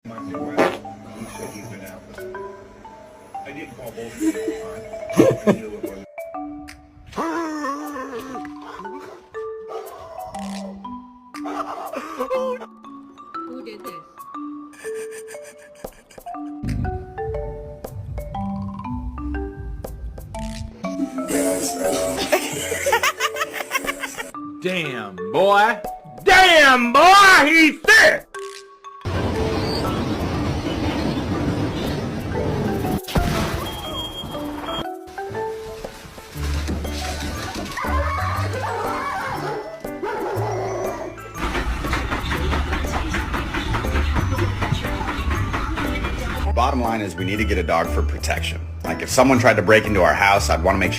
He said he'd been out. I didn't call both of you at the time. I knew it wasn't. Who did this? Damn, boy. Damn, boy, he's thick! Bottom line is we need to get a dog for protection. Like if someone tried to break into our house, I'd want to make sure